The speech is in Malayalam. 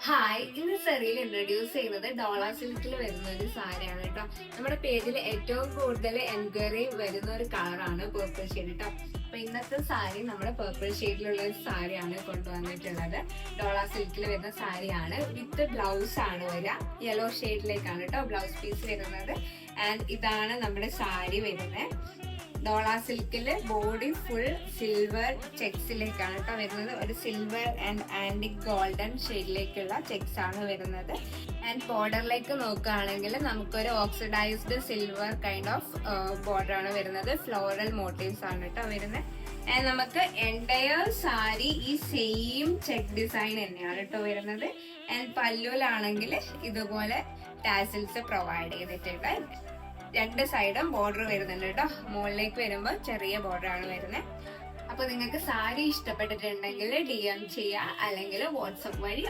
ഹായ്, ഇന്ന് സെറിയിൽ ഇൻട്രൊഡ്യൂസ് ചെയ്യുന്നത് ഡോള സിൽക്കിൽ വരുന്ന ഒരു സാരിയാണ് കേട്ടോ. നമ്മുടെ പേജിൽ ഏറ്റവും കൂടുതൽ എൻക്വയറി വരുന്ന ഒരു കളറാണ് പേർപ്പിൾ ഷെയ്ഡ് കേട്ടോ. അപ്പൊ ഇന്നത്തെ സാരി നമ്മുടെ പേർപ്പിൾ ഷെയ്ഡിലുള്ള ഒരു സാരിയാണ് കൊണ്ടുവന്നിട്ടുള്ളത്. ഡോള സിൽക്കിൽ വരുന്ന സാരിയാണ്. വിത്ത് ബ്ലൗസ് ആണ് വരിക. യെല്ലോ ഷെയ്ഡിലേക്കാണ് കേട്ടോ ബ്ലൗസ് പീസ് വരുന്നത്. ആൻഡ് ഇതാണ് നമ്മുടെ സാരി വരുന്നത്. ഡോള സിൽക്കില് ബോഡി ഫുൾ സിൽവർ ചെക്സിലേക്കാണ് കേട്ടോ വരുന്നത്. ഒരു സിൽവർ ആൻഡ് ആന്റിക് ഗോൾഡൻ ഷെയ്ഡിലേക്കുള്ള ചെക്സ് ആണ് വരുന്നത്. ആൻഡ് ബോർഡറിലേക്ക് നോക്കുകയാണെങ്കിൽ നമുക്കൊരു oxidised silver kind of border ആണ് വരുന്നത്. ഫ്ലോറൽ മോട്ടീവ്സ് ആണ് കേട്ടോ വരുന്നത്. ആൻഡ് നമുക്ക് എൻറ്റയർ സാരി ഈ സെയിം ചെക്ക് ഡിസൈൻ തന്നെയാണ് കേട്ടോ വരുന്നത്. ആൻഡ് പല്ലുവിലാണെങ്കിൽ ഇതുപോലെ ടാസിൽസ് പ്രൊവൈഡ് ചെയ്തിട്ടുണ്ട്. രണ്ട് സൈഡും ബോർഡർ വരുന്നുണ്ട് കേട്ടോ. മുകളിലേക്ക് വരുമ്പോൾ ചെറിയ ബോർഡർ ആണ് വരുന്നത്. അപ്പൊ നിങ്ങൾക്ക് സാരി ഇഷ്ടപ്പെട്ടിട്ടുണ്ടെങ്കിൽ DM ചെയ്യുക, അല്ലെങ്കിൽ വാട്സപ്പ് വഴി